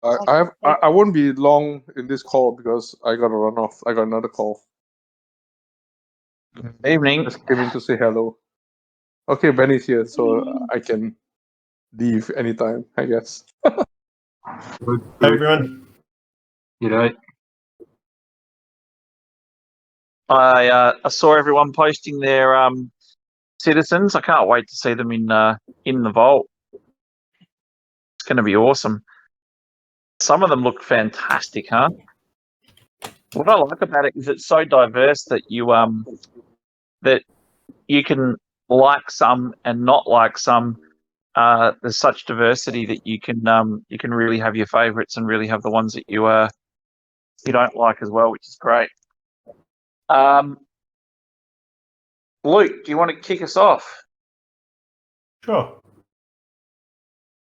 I won't be long in this call because I got to run off. I got another call. Evening. Just came in to say hello. Okay, Benny's here, so I can leave anytime, I guess. Hey everyone. G'day. I saw everyone posting their citizens. I can't wait to see them in the vault. It's going to be awesome. Some of them look fantastic, huh? What I like about it is it's so diverse that you can like some and not like some. There's such diversity that you can really have your favourites and really have the ones that you don't like as well, which is great. Luke, do you want to kick us off? Sure.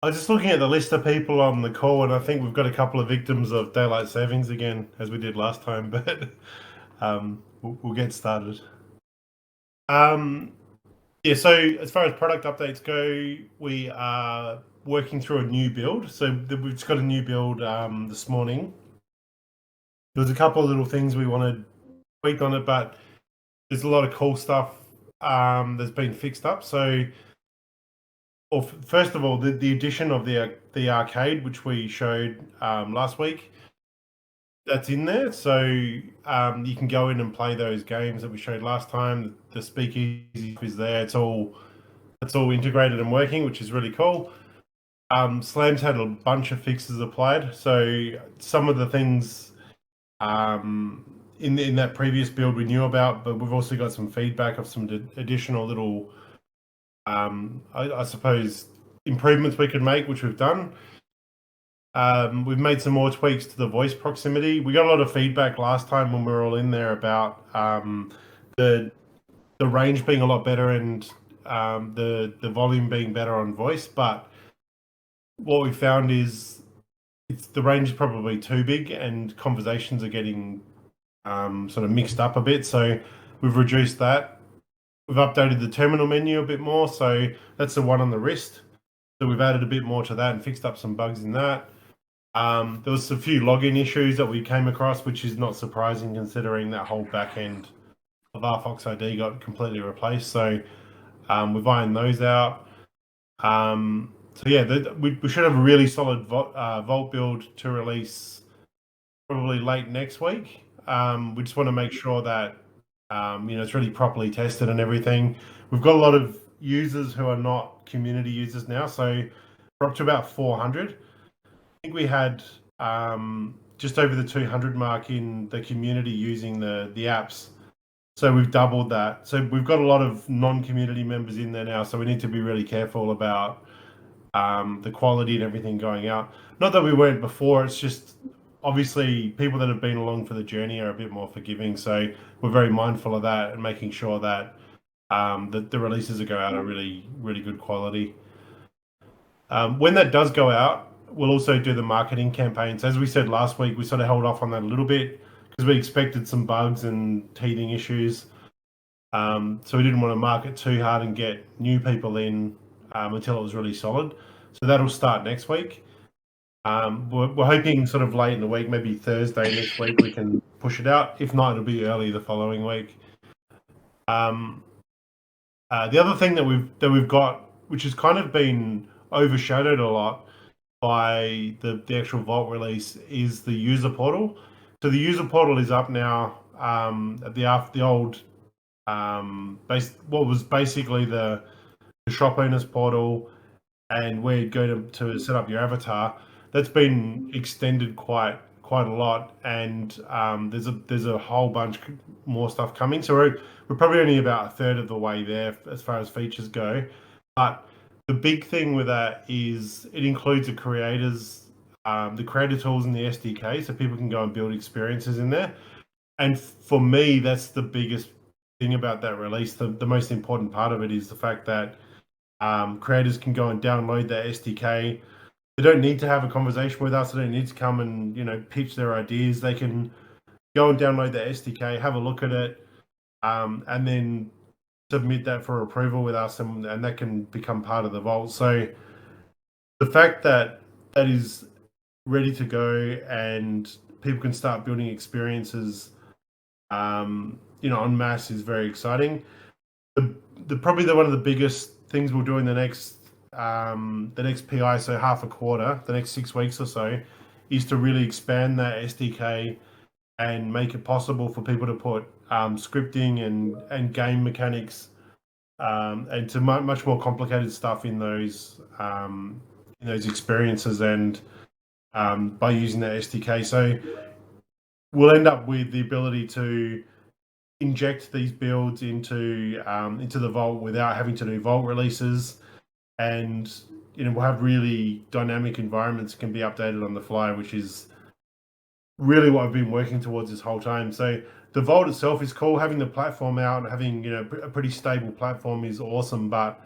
I was just looking at the list of people on the call, and I think we've got a couple of victims of daylight savings again, as we did last time, but we'll get started. Yeah, so as far as product updates go, we are working through a new build. So we've just got a new build this morning. There was a couple of little things we wanted to tweak on it, but there's a lot of cool stuff that's been fixed up. So, first of all, the addition of the arcade, which we showed last week, that's in there. So you can go in and play those games that we showed last time. The speakeasy is there. It's all integrated and working, which is really cool. Slam's had a bunch of fixes applied. So some of the things in that previous build we knew about, but we've also got some feedback of some additional little, I suppose, improvements we could make, which we've done. We've made some more tweaks to the voice proximity. We got a lot of feedback last time when we were all in there about the range being a lot better and the volume being better on voice. But what we found is the range is probably too big and conversations are getting sort of mixed up a bit. So we've reduced that. We've updated the terminal menu a bit more. So that's the one on the wrist. So we've added a bit more to that and fixed up some bugs in that. There was a few login issues that we came across, which is not surprising considering that whole back end of RFOX ID got completely replaced. So we've ironed those out. So yeah, we should have a really solid Vault build to release probably late next week. We just want to make sure that it's really properly tested and everything. We've got a lot of users who are not community users now, so we're up to about 400. I think we had just over the 200 mark in the community using the apps. So we've doubled that. So we've got a lot of non-community members in there now. So we need to be really careful about the quality and everything going out. Not that we weren't before. It's just obviously people that have been along for the journey are a bit more forgiving. So we're very mindful of that and making sure that the releases that go out are really, really good quality. When that does go out, we'll also do the marketing campaigns. As we said last week, we sort of held off on that a little bit because we expected some bugs and teething issues. So we didn't want to market too hard and get new people in until it was really solid. So that'll start next week. We're hoping sort of late in the week, maybe Thursday next week, we can push it out. If not, it'll be early the following week. The other thing that we've got, which has kind of been overshadowed a lot by the actual Vault release, is the user portal. So the user portal is up now at the old what was basically the shop owners portal, and where you go to set up your avatar. That's been extended quite a lot, and there's a whole bunch more stuff coming. So we're probably only about a third of the way there as far as features go. But the big thing with that is it includes the creator tools in the SDK, so people can go and build experiences in there. And for me, that's the biggest thing about that release. The most important part of it is the fact that creators can go and download that SDK. They don't need to have a conversation with us. They don't need to come and pitch their ideas. They can go and download the SDK, have a look at it, and then submit that for approval with us, and that can become part of the Vault. So the fact that is ready to go, and people can start building experiences, en masse is very exciting. Probably one of the biggest things we'll do in the next PI, so half a quarter, the next 6 weeks or so, is to really expand that SDK and make it possible for people to put scripting and game mechanics and to much more complicated stuff in those experiences, and by using that SDK. So we'll end up with the ability to inject these builds into the Vault without having to do Vault releases, and we'll have really dynamic environments that can be updated on the fly, which is really what I've been working towards this whole time. So the Vault itself is cool. Having the platform out and having a pretty stable platform is awesome, but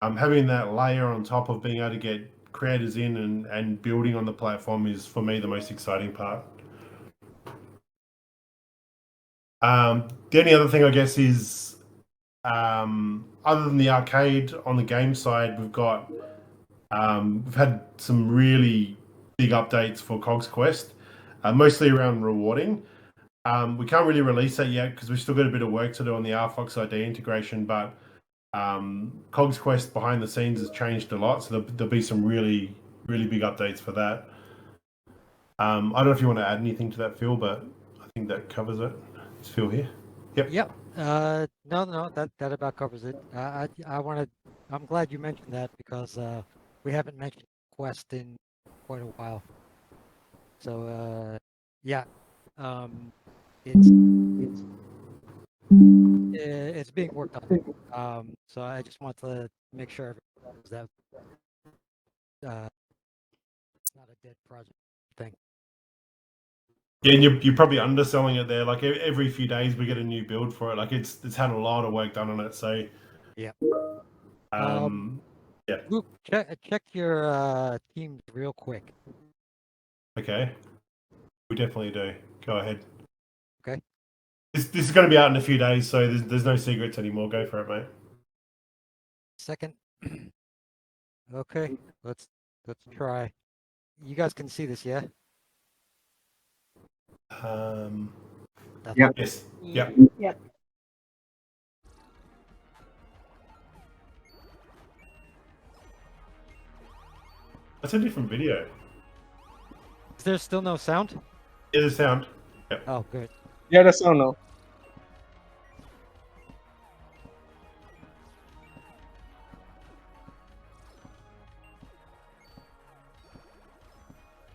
having that layer on top of being able to get creators in and building on the platform is, for me, the most exciting part. The only other thing, I guess, is other than the arcade, on the game side, we've had some really big updates for Cogs Quest, mostly around rewarding. We can't really release that yet because we've still got a bit of work to do on the RFOX ID integration, but Cogs Quest behind the scenes has changed a lot, so there'll be some really, really big updates for that. I don't know if you want to add anything to that, Phil, but I think that covers it. It's Phil here. Yep. No, that about covers it. I'm glad you mentioned that, because we haven't mentioned Quest in quite a while. So it's being worked on. So I just want to make sure everyone knows that it's not a dead project thing. Yeah, and you're probably underselling it there. Like every few days we get a new build for it. Like it's had a lot of work done on it. So yeah. Yeah. Luke, check your teams real quick. Okay. We definitely do. Go ahead. Okay. This is going to be out in a few days, so there's no secrets anymore. Go for it, mate. Second. Okay, let's try. You guys can see this, yeah? Yep. Yes. Yep. Yep. That's a different video. Is there still no sound? Yeah, the sound. Yep. Oh, good. Yeah, that's no no.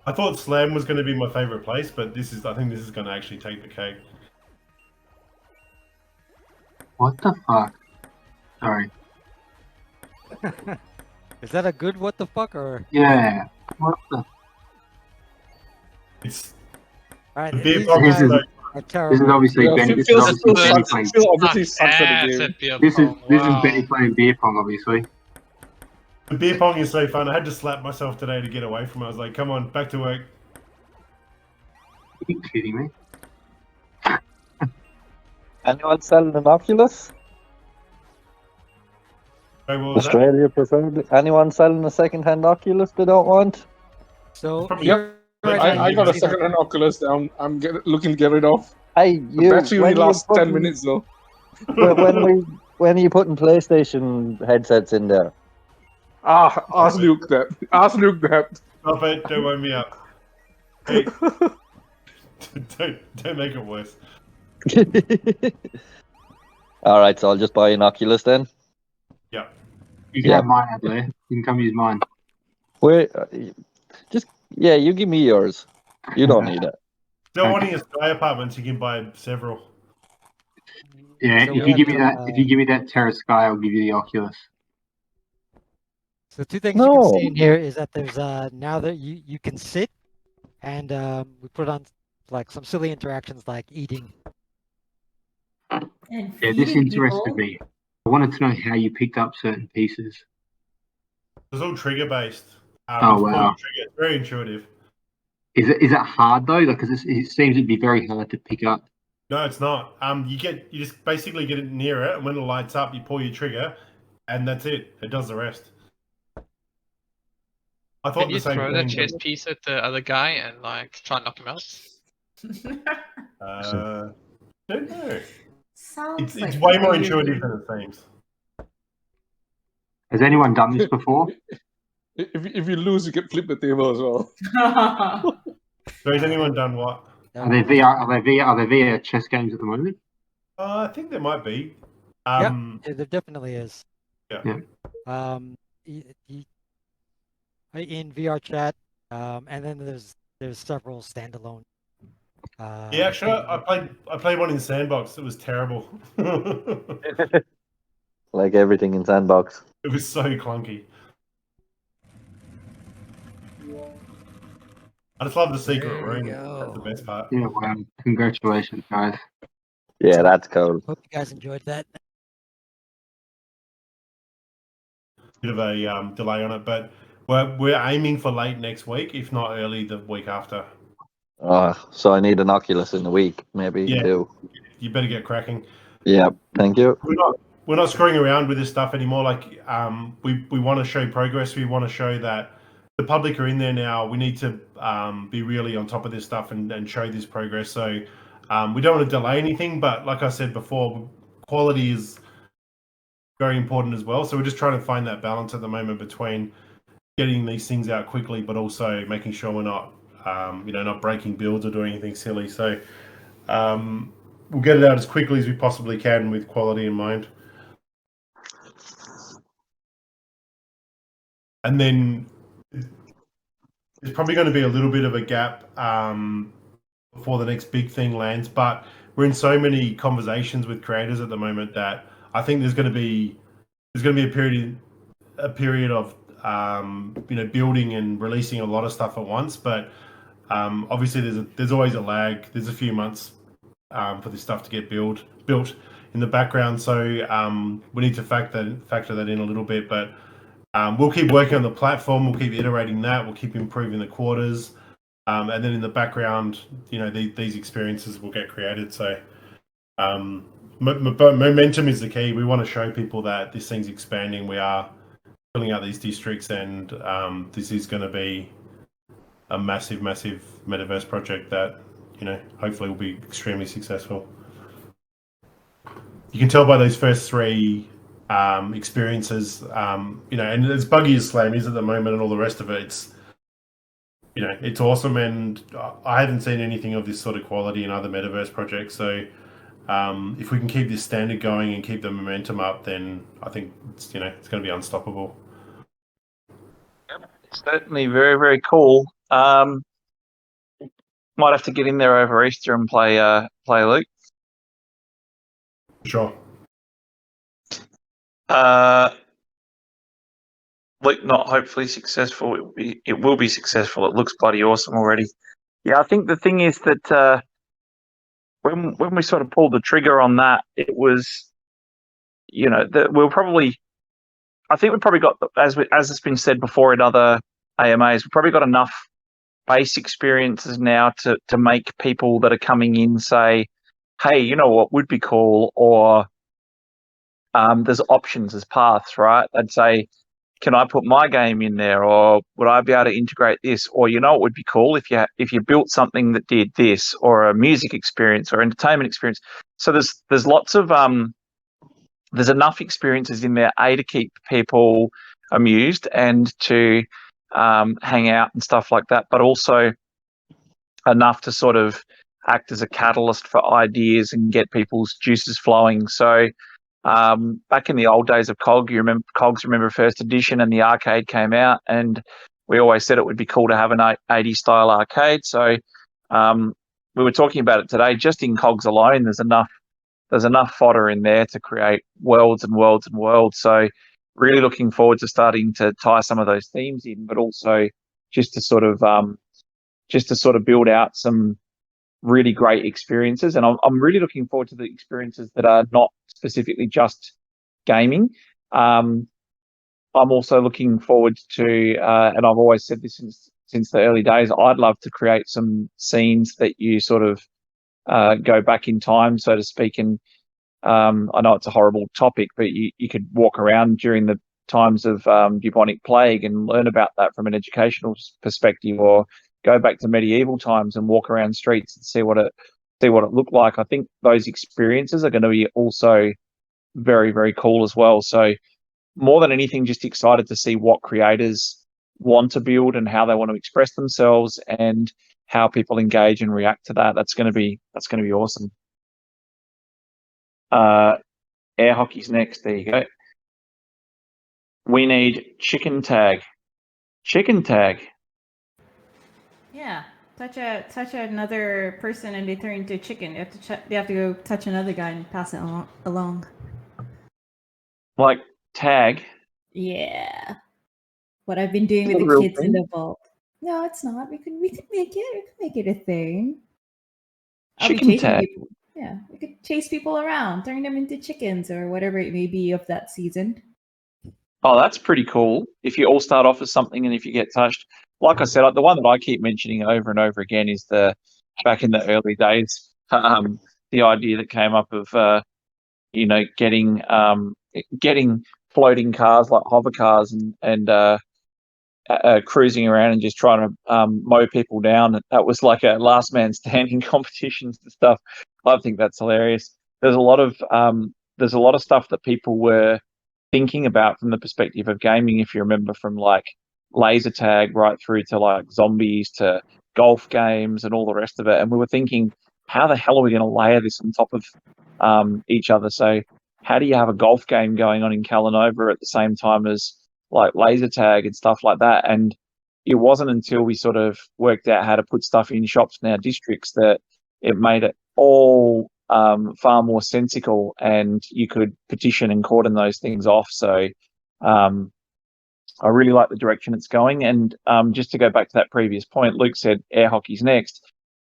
I thought Slam was going to be my favorite place, but I think this is going to actually take the cake. What the fuck? Sorry. Is that a good what the fuck, or? Yeah. What the? It's All right, the beer these pong This is is- so are This is terrible. obviously Yeah, Benny. Phil, This is Phil, obviously Benny sucks, playing. Phil obviously sucks at the Ass game. at beer This is pong. Benny Wow. playing beer pong, obviously. the beer pong is so fun. I had to slap myself today to get away from it. I was like, "Come on, back to work." Are you kidding me? Anyone selling an Oculus? Hey, what was that? Australia preferred. Anyone selling a second-hand Oculus they don't want? So Probably- here right now I you got can a see that- second-hand Oculus that I'm looking to get rid of. Hey, The you. battery only when you lasts 10 putting- minutes though. when are you putting PlayStation headsets in there? Ask Luke that. Ask Luke that. Stop it! Don't wind me up. Hey, don't make it worse. All right, so I'll just buy an Oculus then. Yeah. You can Yeah. have mine, Adler. You can come use mine. Where? You give me yours. You don't need it. Still wanting a Sky Apartments, you can buy several. Yeah, So if we you give me have, that, if you give me that Terra Sky, I'll give you the Oculus. So two things you can No. see in here is that there's now that you can sit, and we put on like some silly interactions like eating. And Yeah, this feeding interested people. me. I wanted to know how you picked up certain pieces. It's all trigger based. Oh, wow. Trigger. It's very intuitive. Is it hard though? Like, 'cause it seems to be very hard to pick up. No, it's not. You just basically get it near it, and when it lights up, you pull your trigger, and that's it. It does the rest. I thought Can the you same throw the thing. chess piece at the other guy and like try and knock him out? Don't know. Sounds It's like way more Maybe- intuitive than it seems. Has anyone done this before? If you lose, you can flip the table as well. So has anyone done what? Are there VR chess games at the moment? I think there might be. Yeah, there definitely is. Yeah. In VR chat, and then there's several standalone. Yeah, actually, I played one in Sandbox. It was terrible. It Like everything in Sandbox. was so clunky. I just love the secret There room. you That's the go. best part. Yeah, well, congratulations, guys. Yeah, that's cool. Hope you guys enjoyed that. Bit of a delay on it, but we're aiming for late next week, if not early the week after. So I need an Oculus in a week, maybe Yeah. too. You better get cracking. Yeah, thank you. We're not screwing around with this stuff anymore. Like we want to show progress. We want to show that the public are in there now. We need to be really on top of this stuff and show this progress. So we don't want to delay anything, but like I said before, quality is very important as well. So we're just trying to find that balance at the moment between getting these things out quickly, but also making sure we're not not breaking builds or doing anything silly. So we'll get it out as quickly as we possibly can with quality in mind. And then there's probably going to be a little bit of a gap before the next big thing lands. But we're in so many conversations with creators at the moment that I think there's going to be a period of building and releasing a lot of stuff at once. But obviously there's always a lag. There's a few months for this stuff to get built in the background. So we need to factor that in a little bit, but. We'll keep working on the platform. We'll keep iterating that. We'll keep improving the quarters, and then in the background, these experiences will get created. So, momentum is the key. We want to show people that this thing's expanding. We are filling out these districts, and this is going to be a massive, massive metaverse project that hopefully will be extremely successful. You can tell by those first three. Experiences, and as buggy as Slam is at the moment and all the rest of it, it's awesome, and I haven't seen anything of this sort of quality in other metaverse projects. So if we can keep this standard going and keep the momentum up, then I think it's going to be unstoppable. Certainly very, very cool. Might have to get in there over Easter and play Luke. Sure. Luke not hopefully successful. It will be successful. It looks bloody awesome already. Yeah, I think the thing is that when we sort of pulled the trigger on that, it was, that I think we probably got, as it's been said before in other AMAs, we probably got enough base experiences now to make people that are coming in say, hey, you know what would be cool, or there's options as paths, right? I'd say, can I put my game in there, or would I be able to integrate this? Or it would be cool if you built something that did this, or a music experience or entertainment experience. So there's lots of there's enough experiences in there, to keep people amused and to hang out and stuff like that, but also enough to sort of act as a catalyst for ideas and get people's juices flowing. So back in the old days of COGS, remember first edition, and the arcade came out, and we always said it would be cool to have an 80s style arcade. So we were talking about it today. Just in COGS alone, there's enough fodder in there to create worlds and worlds and worlds. So really looking forward to starting to tie some of those themes in, but also just to sort of build out some really great experiences. And I'm really looking forward to the experiences that are not specifically just gaming. I'm also looking forward to, and I've always said this since the early days, I'd love to create some scenes that you sort of go back in time, so to speak. And I know it's a horrible topic, but you could walk around during times of bubonic plague and learn about that from an educational perspective, or go back to medieval times and walk around streets and see what it looked like. I think those experiences are going to be also very, very cool as well. So more than anything, just excited to see what creators want to build and how they want to express themselves and how people engage and react to that. That's going to be awesome. Air hockey's next. There you go. We need chicken tag. Chicken tag. Yeah, touch another person and they turn into a chicken. They have to go touch another guy and pass it along. Like tag. Yeah, what I've been doing with Is that a the real kids thing? in the vault. No, it's not. We could make it. We could make it a thing. I'll be Chicken chasing tag. people. Yeah, we could chase people around, turn them into chickens or whatever it may be of that season. Oh, that's pretty cool. If you all start off as something and if you get touched, like I said, the one that I keep mentioning over and over again is back in the early days, the idea that came up of, getting floating cars like hover cars and cruising around and just trying to mow people down. That was like a last man standing competitions and stuff. I think that's hilarious. There's a lot of stuff that people were thinking about from the perspective of gaming, if you remember, from like laser tag right through to like zombies to golf games and all the rest of it. And we were thinking, how the hell are we going to layer this on top of each other? So how do you have a golf game going on in Calanova at the same time as like laser tag and stuff like that? And it wasn't until we sort of worked out how to put stuff in shops in our districts that it made it all far more sensical, and you could petition and cordon those things off. So I really like the direction it's going. And just to go back to that previous point, Luke said air hockey's next.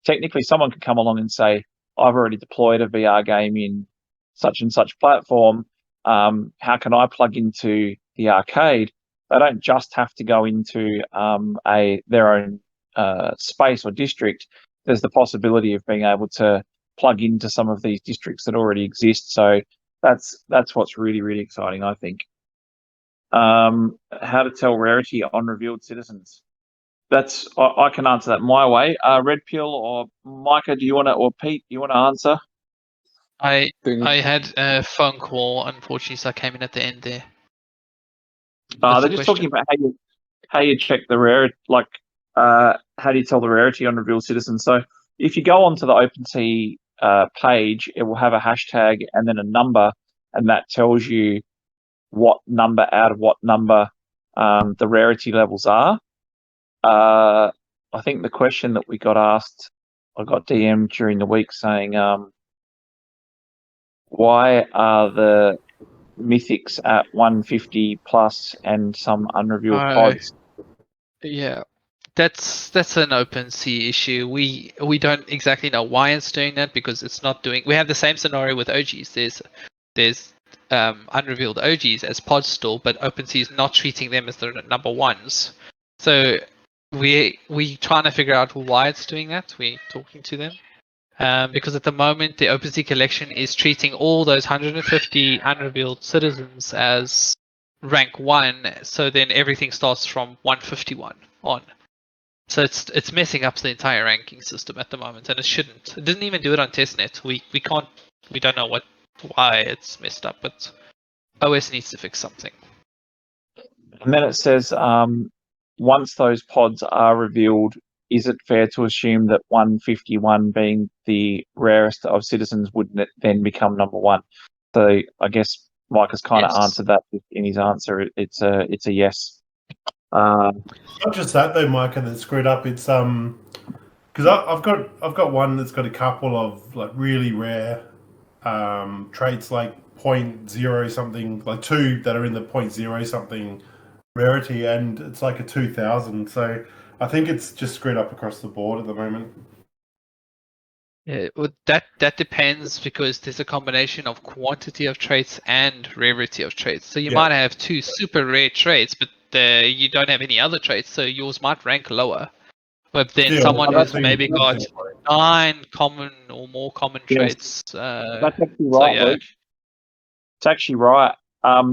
Technically, someone could come along and say, I've already deployed a VR game in such and such platform. How can I plug into the arcade? They don't just have to go into their own space or district. There's the possibility of being able to plug into some of these districts that already exist. So that's what's really, really exciting, I think. How to tell rarity on Revealed CitiXens. I can answer that my way. Red Pill or Micah, or Pete, do you want to answer? I had a phone call, unfortunately, so I came in at the end there. They're just talking about how you check the rarity, like how do you tell the rarity on Revealed CitiXens. So if you go onto the OpenSea page, it will have a hashtag and then a number, and that tells you what number out of what number the rarity levels are. I think the question that we got asked, I got DM'd during the week saying, why are the mythics at 150 plus and some unrevealed pods? Yeah, that's an OpenSea issue. We don't exactly know why it's doing that, because it's not doing. We have the same scenario with OGs. There's unrevealed OGs as pods still, but OpenSea is not treating them as the number ones. So we trying to figure out why it's doing that. We're talking to them. Because at the moment the OpenSea collection is treating all those 150 unrevealed citizens as rank 1, so then everything starts from 151 on. So it's messing up the entire ranking system at the moment, and it shouldn't. It didn't even do it on testnet. We don't know why it's messed up, but OS needs to fix something. And then it says, once those pods are revealed, is it fair to assume that 151 being the rarest of citizens would then become number 1? So I guess Mike has kind of answered that in his answer. It's a yes. Not just that though, Micah, that's screwed up. It's because I've got one that's got a couple of like really rare traits, like 0.0 something, like 2 that are in the 0.0 something rarity, and it's like a 2000. So I think it's just screwed up across the board at the moment. Yeah, well, that depends, because there's a combination of quantity of traits and rarity of traits. So you might have 2 super rare traits, but you don't have any other traits, so yours might rank lower. But then someone who's maybe got 9 common or more common traits. That's actually right, Luke. It's actually right.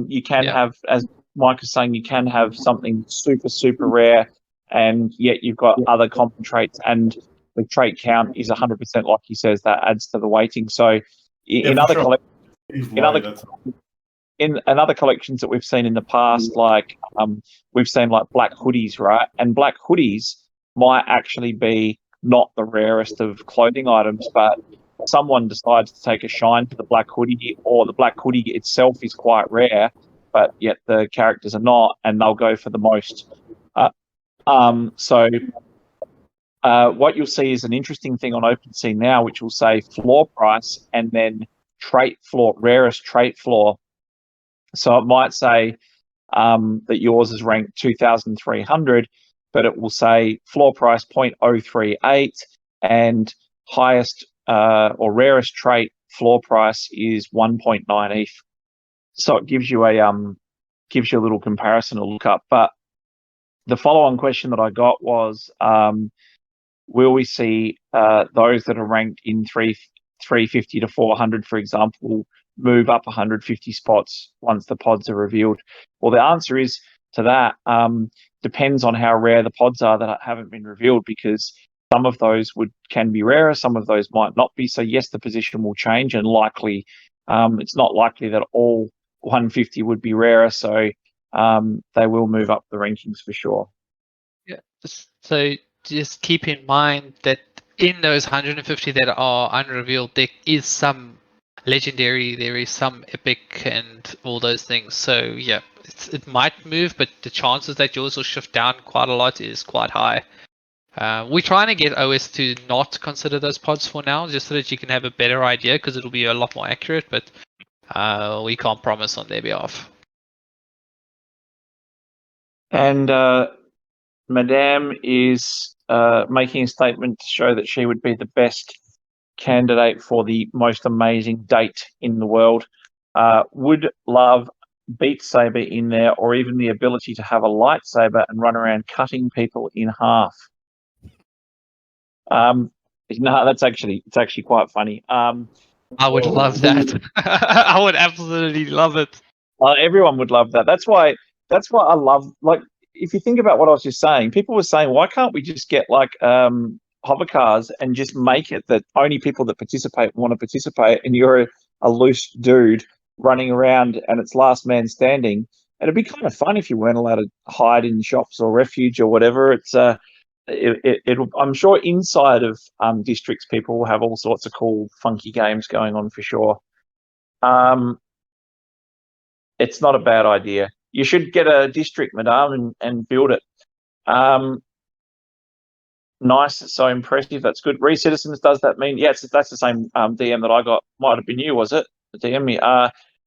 You can have, as Mike is saying you can have something super, super rare, and yet you've got other common traits, and the trait count is 100%, like he says, that adds to the weighting. So in other in other collections that we've seen in the past, like we've seen like black hoodies, right? And black hoodies might actually be not the rarest of clothing items, but someone decides to take a shine to the black hoodie, or the black hoodie itself is quite rare, but yet the characters are not, and they'll go for the most. What you'll see is an interesting thing on OpenSea now, which will say floor price and then trait floor, rarest trait floor. So it might say that yours is ranked 2,300, but it will say floor price 0.038 and highest or rarest trait floor price is 1.9 ETH. So it gives you a little comparison to look up. But the follow-on question that I got was, will we see those that are ranked in 350 to 400, for example, move up 150 spots once the pods are revealed? Well, the answer is to that depends on how rare the pods are that haven't been revealed, because some of those can be rarer, some of those might not be. So yes, the position will change, and likely it's not likely that all 150 would be rarer. So they will move up the rankings for sure. Yeah. So just keep in mind that in those 150 that are unrevealed, there is some legendary, there is some epic, and all those things. So yeah, it might move, but the chances that yours will shift down quite a lot is quite high. We're trying to get OS to not consider those pods for now, just so that you can have a better idea, because it'll be a lot more accurate, but we can't promise on their behalf. And Madame is making a statement to show that she would be the best candidate for the most amazing date in the world. Would love Beat Saber in there, or even the ability to have a lightsaber and run around cutting people in half. No, it's actually quite funny. I would love that. I would absolutely love it. Everyone would love that. That's why I love, like, if you think about what I was just saying, people were saying, why can't we just get like hover cars and just make it that only people that participate want to participate, and you're a loose dude running around and it's last man standing. And it'd be kind of fun if you weren't allowed to hide in shops or refuge or whatever. It's I'm sure inside of districts, people will have all sorts of cool, funky games going on for sure. It's not a bad idea. You should get a district, Madame, and build it. Nice, so impressive. That's good. Re-Citizens, does that mean? Yes, that's the same DM that I got. Might have been you, was it? The DM me.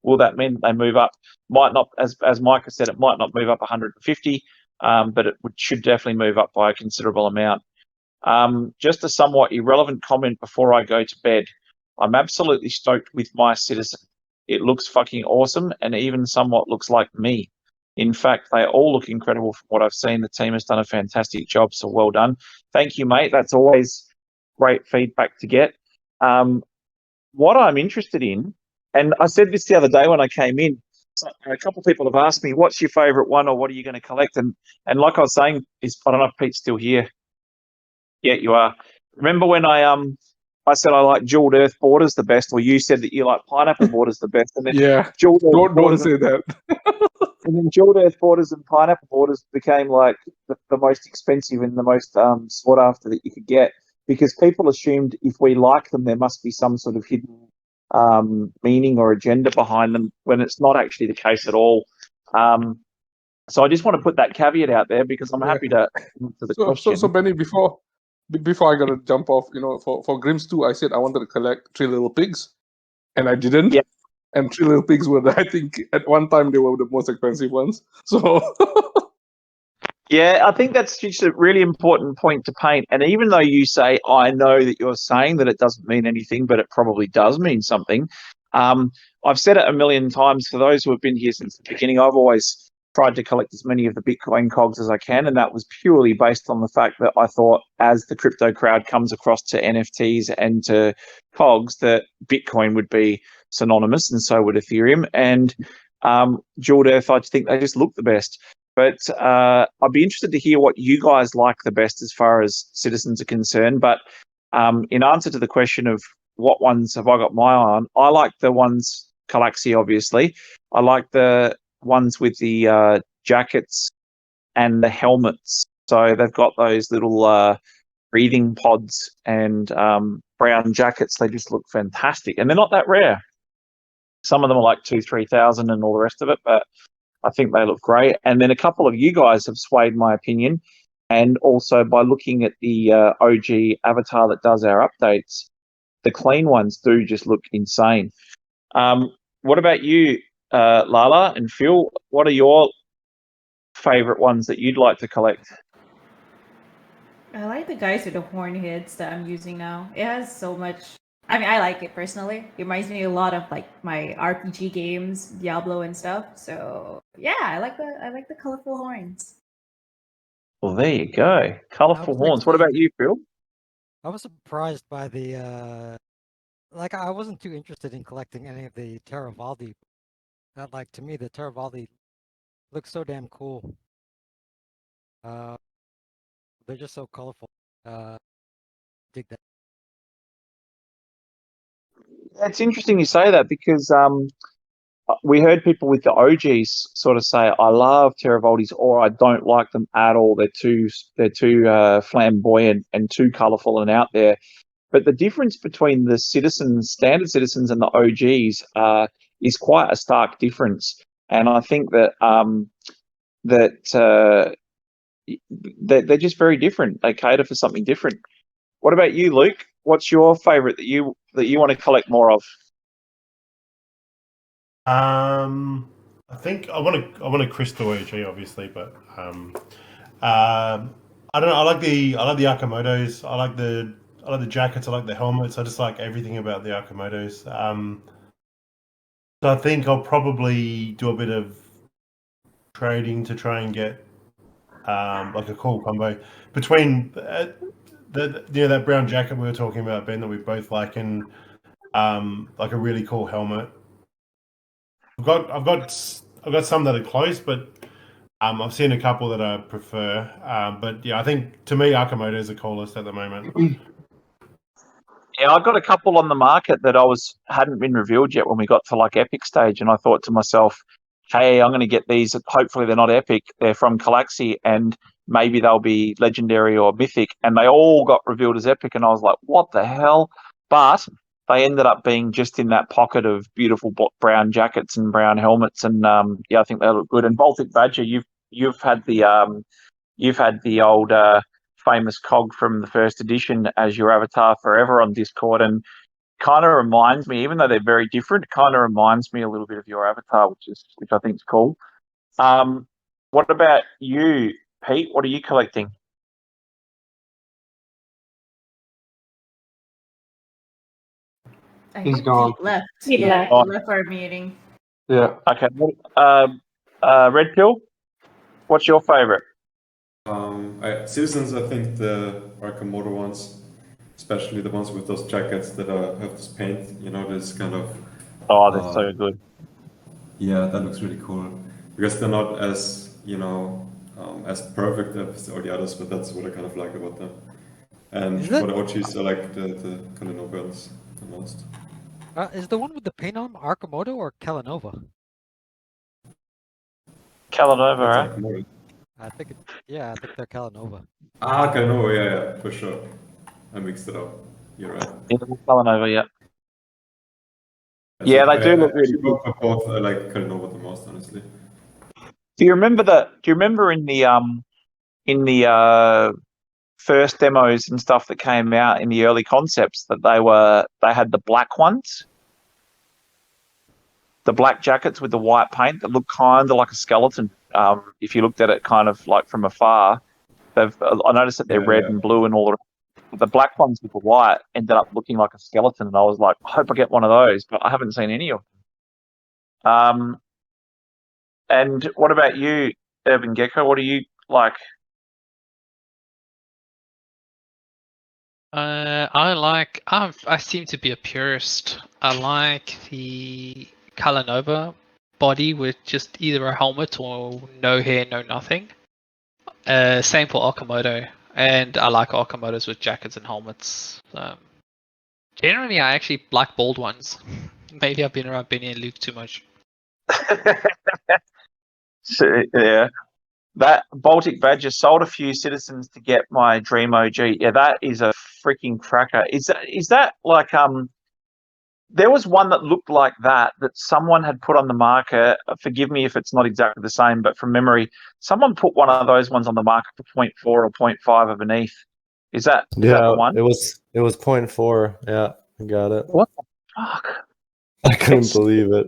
Will that mean they move up? Might not, as Micah said, it might not move up 150, but it should definitely move up by a considerable amount. Just a somewhat irrelevant comment before I go to bed. I'm absolutely stoked with my Citizen. It looks fucking awesome, and even somewhat looks like me. In fact, they all look incredible from what I've seen. The team has done a fantastic job, so well done. Thank you, mate. That's always great feedback to get. What I'm interested in, and I said this the other day when I came in, so a couple of people have asked me, what's your favourite one, or what are you going to collect? And like I was saying, I don't know if Pete's still here. Yeah, you are. Remember when I said I like jeweled earth borders the best, or you said that you like pineapple borders the best, and then Yeah, jeweled earth don't say that. And then jeweled earth borders and pineapple borders became like the most expensive and the most sought after that you could get, because people assumed if we like them, there must be some sort of hidden meaning or agenda behind them, when it's not actually the case at all. So I just want to put that caveat out there, because I'm happy to answer the question. So Benny, before I got to jump off, for Grimm's 2, I said I wanted to collect 3 Little Pigs, and I didn't. Yeah. And 3 Little Pigs were, I think, at one time they were the most expensive ones. So. Yeah, I think that's just a really important point to paint. And even though you say, I know that you're saying that it doesn't mean anything, but it probably does mean something. I've said it a million times. For those who have been here since the beginning, I've always tried to collect as many of the Bitcoin cogs as I can. And that was purely based on the fact that I thought, as the crypto crowd comes across to NFTs and to cogs, that Bitcoin would be synonymous, and so would Ethereum. And Jeweled Earth, I think they just look the best. But I'd be interested to hear what you guys like the best as far as Citizens are concerned. But in answer to the question of what ones have I got my eye on, I like the ones, Galaxy, obviously. I like the ones with the jackets and the helmets. So they've got those little breathing pods and brown jackets. They just look fantastic. And they're not that rare. Some of them are like 2,000-3,000 and all the rest of it, but I think they look great. And then a couple of you guys have swayed my opinion. And also by looking at the OG avatar that does our updates, the clean ones do just look insane. What about you, Lala and Phil? What are your favorite ones that you'd like to collect? I like the guys with the horn heads that I'm using now. It has so much. I mean, I like it personally. It reminds me a lot of like my RPG games, Diablo and stuff. So yeah, I like the colorful horns. Well, there you go. Colourful was horns. What about you, Phil? I was surprised by the like I wasn't too interested in collecting any of the Terravaldi. That like to me the Terravaldi looks so damn cool. They're just so colorful. Dig that. It's interesting you say that because we heard people with the OGs sort of say, "I love Terravaldis," or "I don't like them at all. They're too flamboyant and too colourful and out there." But the difference between the standard citizens, and the OGs is quite a stark difference. And I think that they're just very different. They cater for something different. What about you, Luke? What's your favourite that you want to collect more of? I think I want a crystal OG, obviously, but I don't know. I like the Akamotos. I like the jackets. I like the helmets. I just like everything about the Akamotos. So I think I'll probably do a bit of trading to try and get like a cool combo between that brown jacket we were talking about, Ben, that we both like, and like a really cool helmet. I've got some that are close, but I've seen a couple that I prefer. But yeah, I think to me Akamoto is the coolest at the moment. Yeah, I got a couple on the market that hadn't been revealed yet when we got to like epic stage, and I thought to myself, "Hey, I'm going to get these. Hopefully, they're not epic. They're from Galaxy, and maybe they'll be legendary or mythic." And they all got revealed as epic, and I was like, "What the hell?" But they ended up being just in that pocket of beautiful brown jackets and brown helmets, and yeah, I think they look good. And Baltic Badger, you've had the old famous cog from the first edition as your avatar forever on Discord, and kind of reminds me, even though they're very different, it kind of reminds me a little bit of your avatar, which I think is cool. What about you, Pete? What are you collecting? I He's think gone. Pete left. Pete Yeah, left. he left our meeting. Yeah. Okay. Red Pill, what's your favorite? Citizens, I think the Arkamoto ones, especially the ones with those jackets that have this paint, this kind of. Oh, they're so good. Yeah, that looks really cool. Because they're not as, as perfect as all the others, but that's what I kind of like about them. And for the OGs, I like the Kalinova ones the most. Is the one with the paint on Arkamoto or Kalanova? Kalanova, That's right? Arkamoto. I think they're Kalanova. Kalinova, yeah, for sure. I mixed it up. You're right. Yeah, Kalanova, yeah. Yeah, they do look really good. Both I like Kalinova the most, honestly. Do you remember in the first demos and stuff that came out in the early concepts that they had the black ones? The black jackets with the white paint that look kind of like a skeleton. If you looked at it kind of like from afar, I noticed that they're red and blue and all the black ones with the white ended up looking like a skeleton, and I was like, I hope I get one of those, but I haven't seen any of them. And what about you, Urban Gecko? What do you like? I seem to be a purist. I like the Kalanova body with just either a helmet or no hair, no nothing. Same for Okamoto, and I like Okamotos with jackets and helmets. Generally, I actually like bald ones. Maybe I've been around Benny and Luke too much. So, yeah. That Baltic Badger sold a few citizens to get my dream OG. Yeah, that is a freaking cracker. Is that like there was one that looked like that someone had put on the market. Forgive me if it's not exactly the same, but from memory, someone put one of those ones on the market for 0.4 or 0.5 of an ETH. Is that the one? It was 0.4. Yeah, I got it. What the fuck? I couldn't believe it.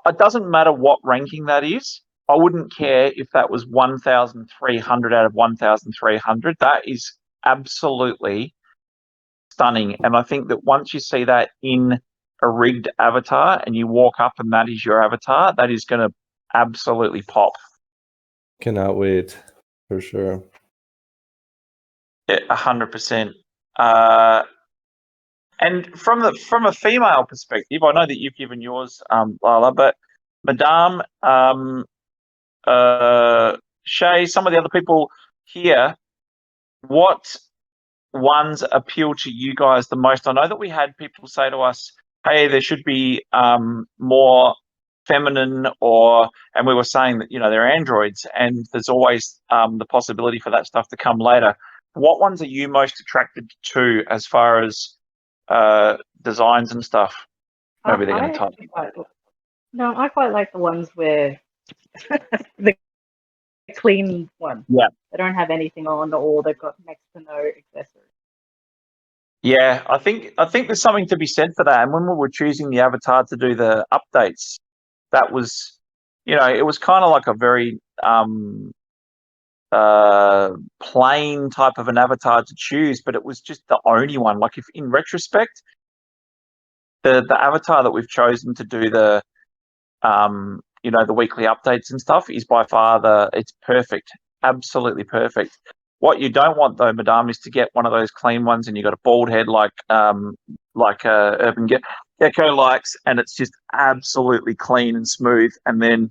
It doesn't matter what ranking that is. I wouldn't care if that was 1,300 out of 1,300. That is absolutely stunning. And I think that once you see that in a rigged avatar and you walk up and that is your avatar, that is going to absolutely pop. Cannot wait, for sure. 100%. And from a female perspective, I know that you've given yours, Lala, but Madame, Shay, some of the other people here, what ones appeal to you guys the most? I know that we had people say to us, hey, there should be more feminine, and we were saying that, they're androids and there's always the possibility for that stuff to come later. What ones are you most attracted to as far as designs and stuff? Maybe they're going to type. No, I quite like the ones where the clean ones. Yeah. They don't have anything on, or they've got next to no accessories. Yeah, I think there's something to be said for that. And when we were choosing the avatar to do the updates, that was, it was kind of like a very plain type of an avatar to choose, but it was just the only one. Like, if in retrospect, the avatar that we've chosen to do the the weekly updates and stuff is by far it's perfect, absolutely perfect. What you don't want though, Madame, is to get one of those clean ones and you got a bald head like Urban Gecko likes, and it's just absolutely clean and smooth, and then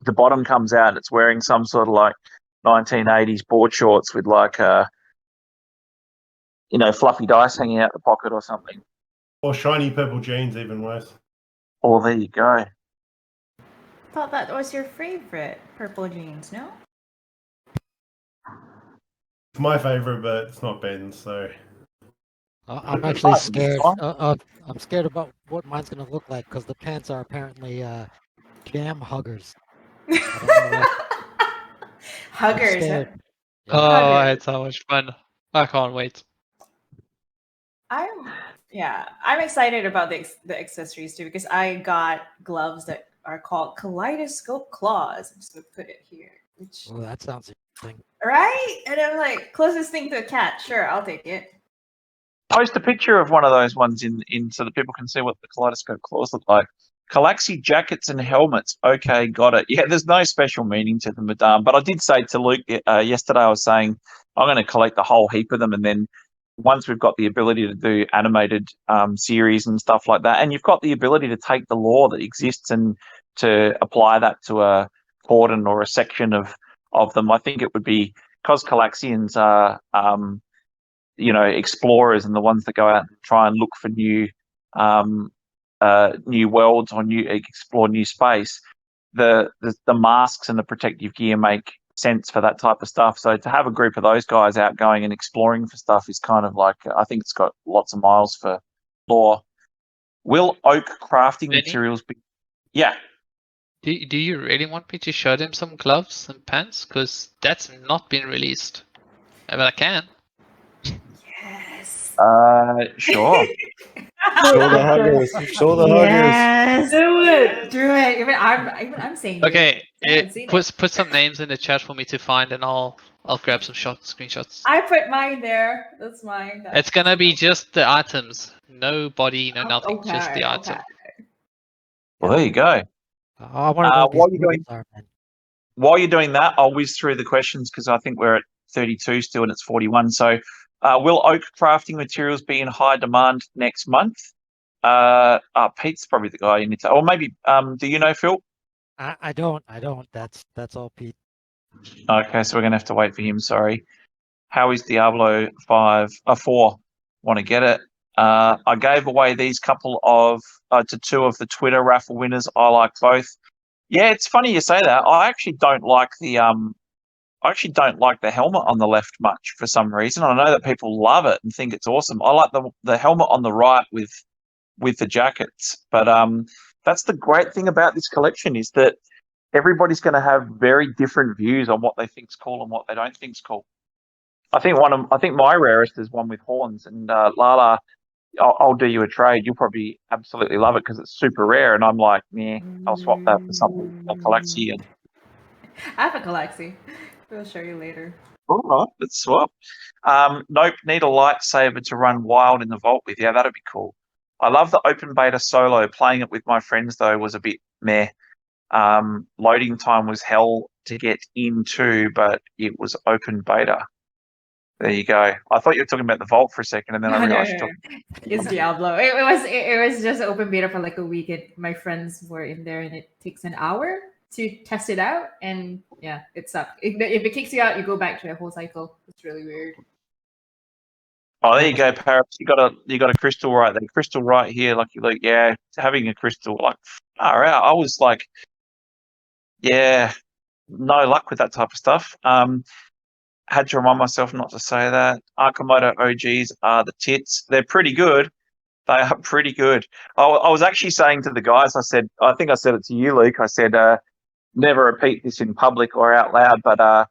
the bottom comes out and it's wearing some sort of like 1980s board shorts with like fluffy dice hanging out the pocket or something. Or shiny purple jeans, even worse. Oh, there you go. Thought that was your favorite, purple jeans, no? It's my favorite, but it's not Ben's, so. I'm actually scared. I'm scared about what mine's gonna look like because the pants are apparently jam huggers. Huggers. Huh? Oh, Huggers. it's so much fun. I can't wait. I'm excited about the accessories too, because I got gloves that are called kaleidoscope claws. I'm just gonna put it here. Oh, that sounds interesting. Right? And I'm like, closest thing to a cat. Sure, I'll take it. Post a picture of one of those ones in so that people can see what the kaleidoscope claws look like. Galaxy jackets and helmets. Okay, got it. Yeah, there's no special meaning to them, Madame. But I did say to Luke yesterday, I was saying I'm going to collect a whole heap of them, and then once we've got the ability to do animated series and stuff like that, and you've got the ability to take the lore that exists and to apply that to a cordon or a section of them, I think it would be, because Galaxians are explorers and the ones that go out and try and look for new worlds or explore new space. The masks and the protective gear make sense for that type of stuff. So to have a group of those guys out going and exploring for stuff is kind of like, I think it's got lots of miles for lore. Will oak crafting Benny? materials be? Yeah. Do you really want me to show them some gloves and pants? Because that's not been released. But I can. Yes. Sure. Show the huggers. Show the huggers. Yes. Do it. Do it. Even I'm saying do Okay, it. I haven't seen put some names in the chat for me to find, and I'll grab some screenshots. I put mine there. That's mine. It's gonna be just the items, no body, no nothing, just the Okay, item. okay. Well, there you go. I want to know while what these you're doing- groups are, man. While you're doing that, I'll whiz through the questions because I think we're at 32 still and it's 41. So will oak crafting materials be in high demand next month? Pete's probably the guy you need to, or maybe, do you know Phil? I don't. That's all Pete. Okay, so we're gonna have to wait for him. Sorry. How is Diablo 4? Want to get it? I gave away these couple of to 2 of the Twitter raffle winners. I like both. Yeah, it's funny you say that. I actually don't like the helmet on the left much for some reason. I know that people love it and think it's awesome. I like the helmet on the right with the jackets. But that's the great thing about this collection is that everybody's going to have very different views on what they think's cool and what they don't think's cool. I think my rarest is one with horns, and Lala, I'll do you a trade. You'll probably absolutely love it because it's super rare, and I'm like, yeah, I'll swap that for something a Galaxy. And I have a Galaxy. We'll show you later. all right, let's swap. Nope, need a lightsaber to run wild in the vault with. Yeah, that'd be cool. I love the open beta solo. Playing it with my friends though was a bit meh. Loading time was hell to get into, but it was open beta. There you go. I thought you were talking about the vault for a second, and then I realized It's Diablo. It was just open beta for like a week. My friends were in there, and it takes an hour to test it out, and yeah, it sucked. If it kicks you out, you go back to a whole cycle. It's really weird. Oh, there you go, Paris. You got a crystal right there. Crystal right here. Like yeah, having a crystal like far out. I was like, yeah, no luck with that type of stuff. Had to remind myself not to say that. Archimoto OGs are the tits. They're pretty good. They are pretty good. I was actually saying to the guys, I think I said it to you, Luke. I said, never repeat this in public or out loud, but I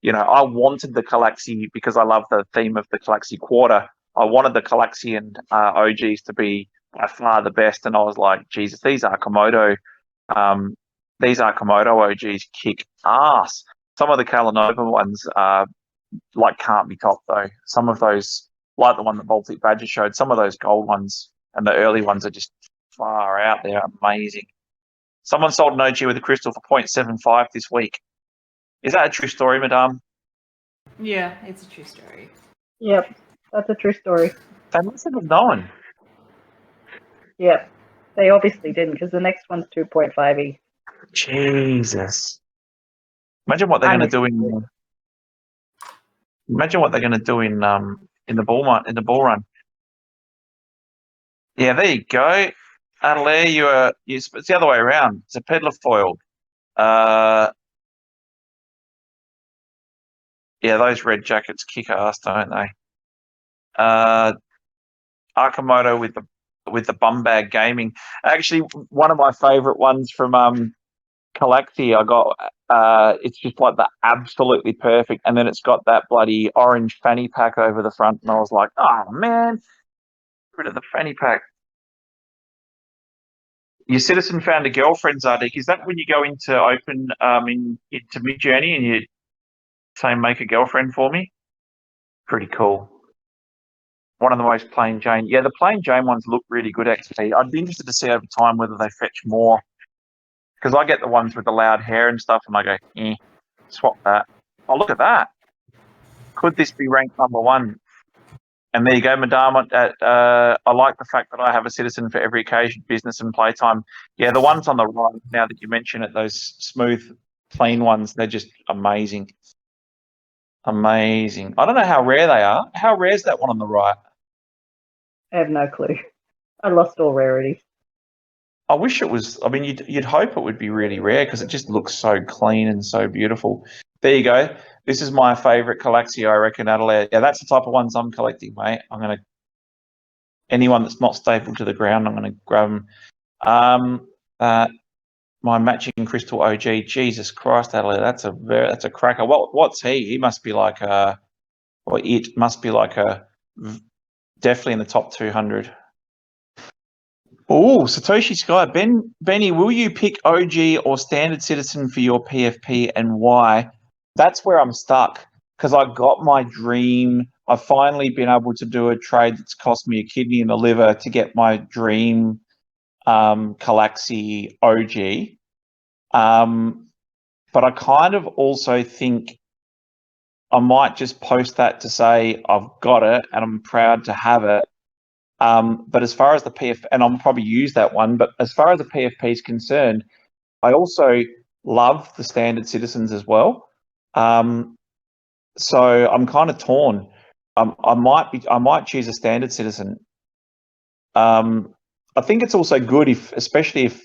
wanted the Galaxy because I love the theme of the Galaxy Quarter. I wanted the Galaxy and OGs to be by far the best, and I was like, Jesus, these Archimoto OGs kick ass. Some of the Kalanova ones can't be topped though. Some of those, like the one that Baltic Badger showed, some of those gold ones and the early ones are just far out there. Amazing. Someone sold an OG with a crystal for 0.75 this week. Is that a true story, madame? Yeah, it's a true story. Yep, that's a true story. They must have known. Yep, they obviously didn't because the next one's 2.5e. Jesus. Imagine what they're going to do in. Imagine what they're going to do in the bull run. Yeah, there you go. Adelaide, it's the other way around. It's a peddler foil. Yeah, those red jackets kick ass, don't they? Archimoto with the bum bag gaming. Actually, one of my favourite ones from Galaxy, I got. It's just like the absolutely perfect, and then it's got that bloody orange fanny pack over the front, and I was like, oh man, get rid of the fanny pack. Your Citizen found a girlfriend, Zardik. Is that when you go into open into Midjourney and you say make a girlfriend for me? Pretty cool. One of the most plain Jane. Yeah, the plain Jane ones look really good actually. I'd be interested to see over time whether they fetch more. Because I get the ones with the loud hair and stuff and I go, swap that. Oh, look at that. Could this be ranked number 1? And there you go, madame. I like the fact that I have a Citizen for every occasion, business and playtime. Yeah, the ones on the right, now that you mention it, those smooth, clean ones, they're just amazing. Amazing. I don't know how rare they are. How rare is that one on the right? I have no clue. I lost all rarity. I wish it was. I mean, you'd hope it would be really rare because it just looks so clean and so beautiful. There you go. This is my favourite Galaxy, I reckon, Adelaide. Yeah, that's the type of ones I'm collecting, mate. Anyone that's not stapled to the ground, I'm gonna grab them. My matching crystal OG. Jesus Christ, Adelaide, that's a cracker. What's he? He must be like it must be like definitely in the top 200. Oh, Satoshi Sky. Benny, will you pick OG or standard Citizen for your PFP and why? That's where I'm stuck because I got my dream. I've finally been able to do a trade that's cost me a kidney and a liver to get my dream Galaxy OG. But I kind of also think I might just post that to say I've got it and I'm proud to have it. But as far as the PF, and I'll probably use that one, but as far as the PFP is concerned, I also love the standard citizens as well. So I'm kind of torn. I might choose a standard citizen. I think it's also good especially if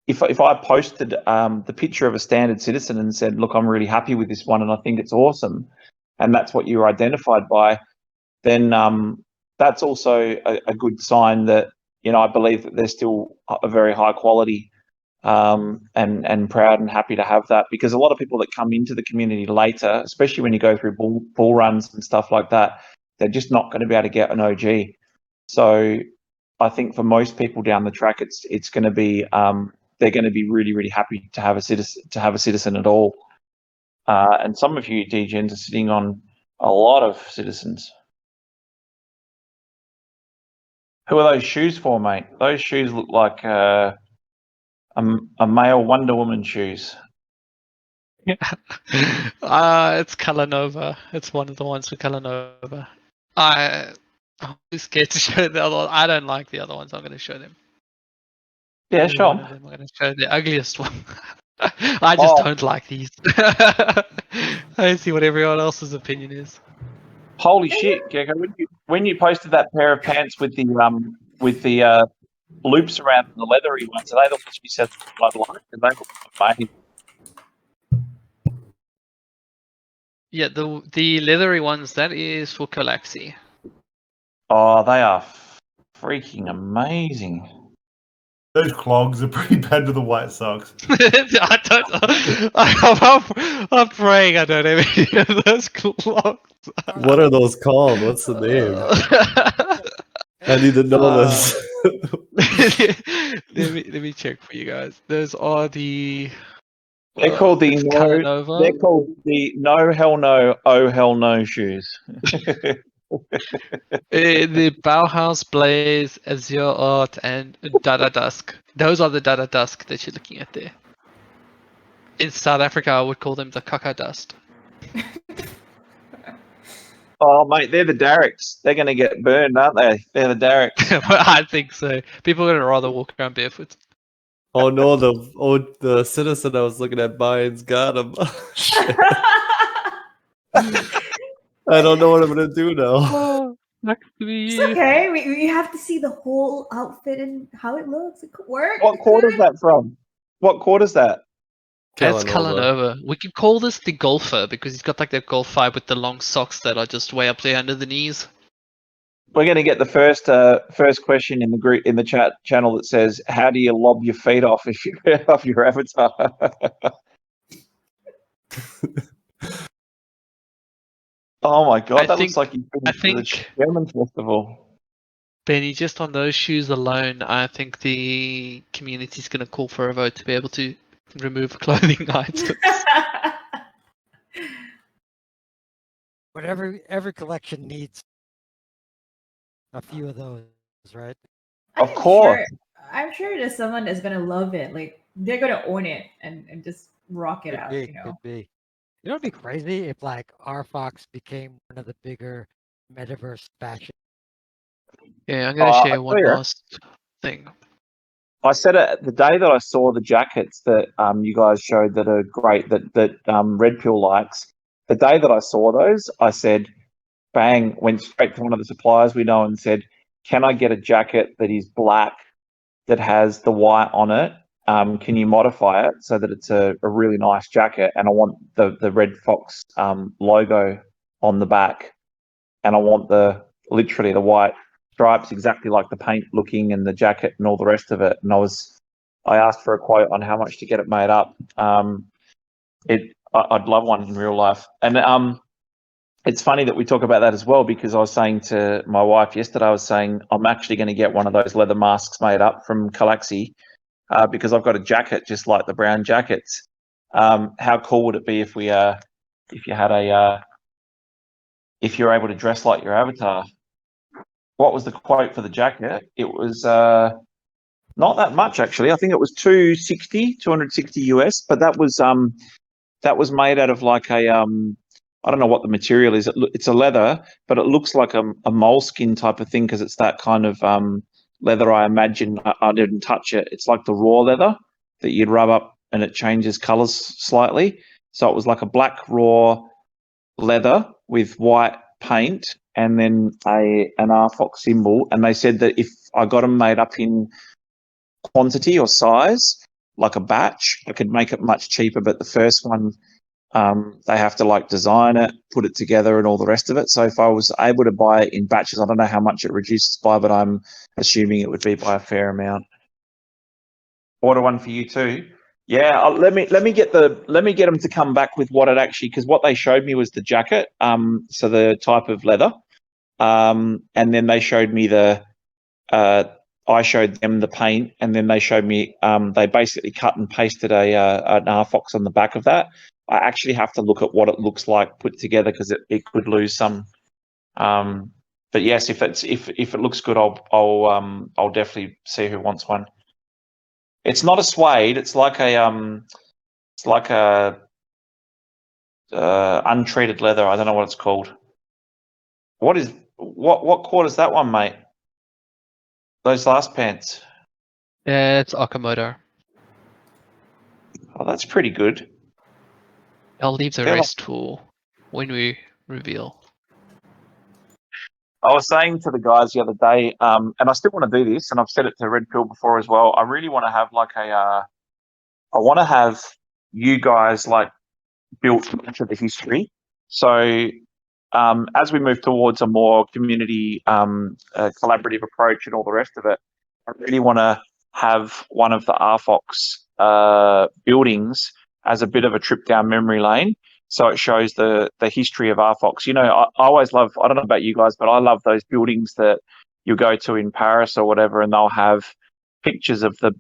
if I posted the picture of a standard citizen and said, look, I'm really happy with this one and I think it's awesome, and that's what you're identified by, then that's also a good sign that, I believe that they're still a very high quality, and proud and happy to have that, because a lot of people that come into the community later, especially when you go through bull runs and stuff like that, they're just not going to be able to get an OG. So I think for most people down the track, it's going to be they're going to be really, really happy to have a citizen at all. And some of you DGens are sitting on a lot of citizens. Who are those shoes for, mate? Those shoes look like a male Wonder Woman shoes. It's Color Nova. It's one of the ones for Color Nova. I'm scared to show the other one. I don't like the other ones. I'm going to show them. Yeah, sure. One of them, I'm going to show the ugliest one. I just don't like these. I see what everyone else's opinion is. Holy shit, Gecko! When you posted that pair of pants with the loops around the leathery ones, are they the ones you said I'd like? They look amazing. Yeah, the leathery ones, that is for Galaxy. Oh, they are freaking amazing. Those clogs are pretty bad with the white socks. I'm praying I don't have any of those clogs. What are those called? What's the name? I need to know this. let me check for you guys. Those are the. They're called the Color Nova. They're called the no hell no, oh hell no shoes. The Bauhaus, Blaze, Azure Art, and Dada Dusk. Those are the Dada Dusk that you're looking at there. In South Africa, I would call them the Kaka Dust. Oh, mate, they're the Darricks. They're going to get burned, aren't they? They're the Darricks. I think so. People are going to rather walk around barefoot. Oh no, the citizen I was looking at buying's got him. I don't know what I'm gonna do now. It's okay. We have to see the whole outfit and how it looks. It could work. What quarter is that from? What quarter is that? That's Color Nova. We could call this the golfer because he's got like that golf vibe with the long socks that are just way up there under the knees. We're going to get the first question in the group in the chat channel that says, "How do you lob your feet off if you off your avatar?" Oh my god, that looks like you've been to the German festival. Benny, just on those shoes alone, I think the community's going to call for a vote to be able to remove clothing items. But every collection needs a few of those, right? Of course. I'm sure there's someone that's gonna love it. Like they're gonna own it and just rock it out. Could be. You know, it'd be crazy if like RFOX became one of the bigger Metaverse fashion. Yeah, I'm gonna share one last thing. I said it the day that I saw the jackets that you guys showed that are great that Red Pill likes. The day that I saw those, I said, bang, went straight to one of the suppliers we know and said, "Can I get a jacket that is black that has the white on it? Can you modify it so that it's a really nice jacket? And I want the Red Fox logo on the back, and I want literally the white stripes exactly like the paint looking and the jacket and all the rest of it." And I asked for a quote on how much to get it made up. I'd love one in real life. And it's funny that we talk about that as well, because I was saying to my wife yesterday, I was saying I'm actually going to get one of those leather masks made up from Galaxy, because I've got a jacket just like the brown jackets. How cool would it be if you're able to dress like your avatar? What was the quote for the jacket? It was not that much actually. I think it was 260 US, but that was made out of like a I don't know what the material is. It's a leather, but it looks like a moleskin type of thing because it's that kind of leather. I imagine I didn't touch it. It's like the raw leather that you'd rub up and it changes colors slightly. So it was like a black raw leather with white paint and then an RFOX symbol. And they said that if I got them made up in quantity or size, like a batch, I could make it much cheaper. But the first one, they have to like design it, put it together and all the rest of it. So if I was able to buy it in batches, I don't know how much it reduces by, but I'm assuming it would be by a fair amount. Order one for you too. Yeah, let me get them to come back with what it actually, because what they showed me was the jacket, so the type of leather, and then they showed me I showed them the paint, and then they showed me they basically cut and pasted an RFOX on the back of that. I actually have to look at what it looks like put together because it could lose some. But yes, if it looks good, I'll definitely see who wants one. It's not a suede. It's like a untreated leather. I don't know what it's called. What quarter is that one, mate? Those last pants. Yeah, it's Okamoto. Oh, that's pretty good. I'll leave the They're rest tool when we reveal. I was saying to the guys the other day, and I still want to do this, and I've said it to Red Pill before as well. I really want to have like I want to have you guys like built into the history. So as we move towards a more community collaborative approach and all the rest of it, I really want to have one of the RFOX buildings as a bit of a trip down memory lane. So it shows the history of RFOX. You know, I always love, I don't know about you guys, but I love those buildings that you go to in Paris or whatever, and they'll have pictures of the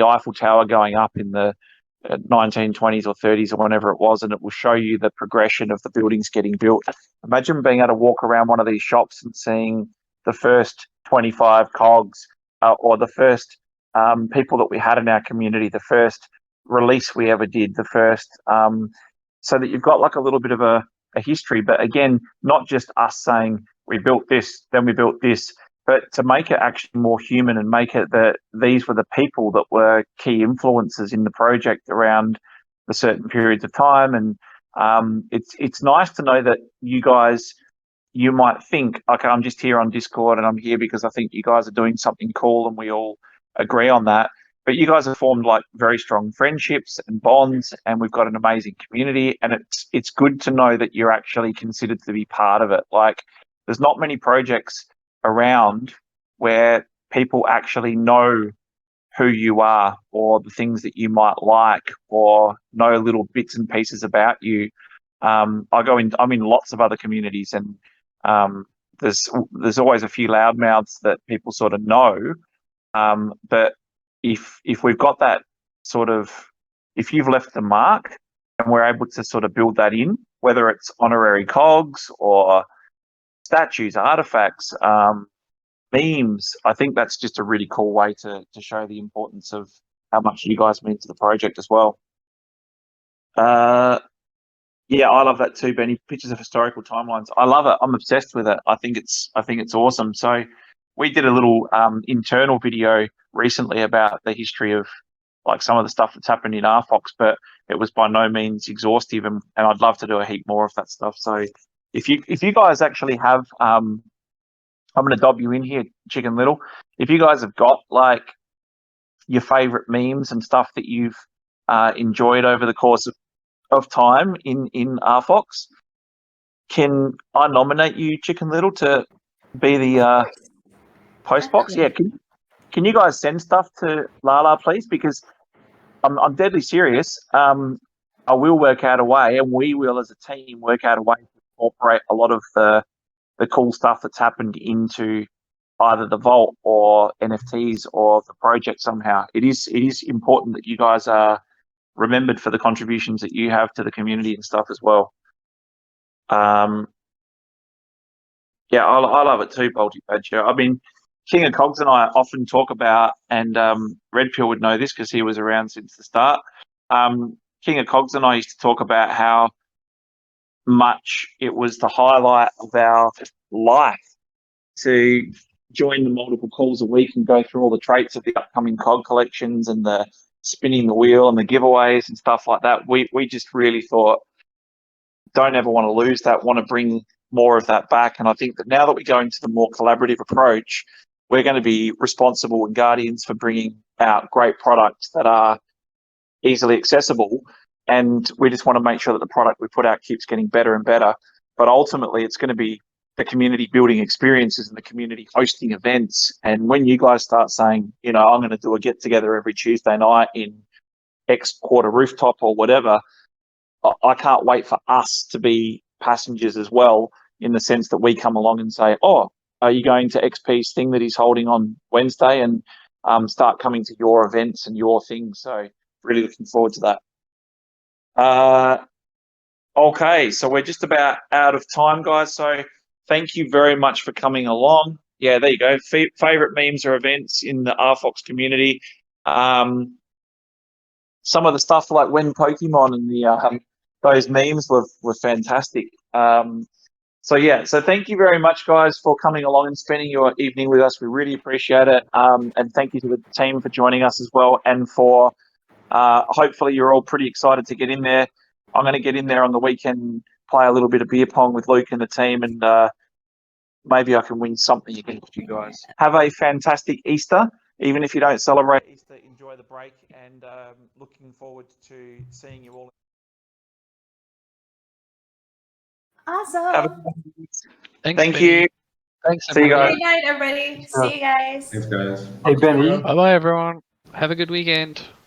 Eiffel Tower going up in the 1920s or 30s or whenever it was, and it will show you the progression of the buildings getting built. Imagine being able to walk around one of these shops and seeing the first 25 cogs or the first people that we had in our community, the first release we ever did, the first so that you've got like a little bit of a history. But again, not just us saying we built this, then we built this, but to make it actually more human and make it that these were the people that were key influences in the project around the certain periods of time. And it's nice to know that you guys, you might think, okay, I'm just here on Discord and I'm here because I think you guys are doing something cool and we all agree on that. But you guys have formed like very strong friendships and bonds, and we've got an amazing community. And it's good to know that you're actually considered to be part of it. Like, there's not many projects around where people actually know who you are or the things that you might like or know little bits and pieces about you. I'm in lots of other communities, and there's always a few loudmouths that people sort of know. But if we've got that sort of, if you've left the mark and we're able to sort of build that in, whether it's honorary cogs or statues, artifacts, memes, I think that's just a really cool way to show the importance of how much you guys mean to the project as well. Yeah, I love that too, Benny. Pictures of historical timelines. I love it. I'm obsessed with it. I think it's awesome. So we did a little internal video recently about the history of like some of the stuff that's happened in RFOX, but it was by no means exhaustive, and I'd love to do a heap more of that stuff. So if you guys actually have, I'm going to dob you in here, Chicken Little. If you guys have got like your favorite memes and stuff that you've enjoyed over the course of time in RFOX, can I nominate you, Chicken Little, to be the post box? Yeah, can you guys send stuff to Lala, please? Because I'm deadly serious. I will work out a way, and we will as a team work out a way to incorporate a lot of the cool stuff that's happened into either the vault or NFTs or the project somehow. It is important that you guys are remembered for the contributions that you have to the community and stuff as well. Yeah, I love it too, Bolty Badger. I mean, King of Cogs and I often talk about, and Red Pill would know this because he was around since the start. King of Cogs and I used to talk about how much it was the highlight of our life to join the multiple calls a week and go through all the traits of the upcoming COG collections and the spinning the wheel and the giveaways and stuff like that. We just really thought, don't ever want to lose that, want to bring more of that back. And I think that now that we go into the more collaborative approach, we're going to be responsible and guardians for bringing out great products that are easily accessible. And we just want to make sure that the product we put out keeps getting better and better. But ultimately, it's going to be the community building experiences and the community hosting events. And when you guys start saying, you know, I'm going to do a get together every Tuesday night in X quarter rooftop or whatever, I can't wait for us to be passengers as well, in the sense that we come along and say, oh, are you going to XP's thing that he's holding on Wednesday, and start coming to your events and your things. So really looking forward to that. Okay, so we're just about out of time, guys. So thank you very much for coming along. Yeah, there you go. Favorite memes or events in the RFOX community. Some of the stuff like when Pokemon and the those memes were fantastic. So yeah, so thank you very much, guys, for coming along and spending your evening with us. We really appreciate it. And thank you to the team for joining us as well, and for hopefully you're all pretty excited to get in there. I'm going to get in there on the weekend, play a little bit of beer pong with Luke and the team, and maybe I can win something against you guys. Have a fantastic Easter. Even if you don't celebrate Easter, enjoy the break, and looking forward to seeing you all. Awesome. Thank you. Thanks, See you guys. Good night, everybody. See you guys. Thanks, guys. Hey, Benny. Bye bye, everyone. Have a good weekend.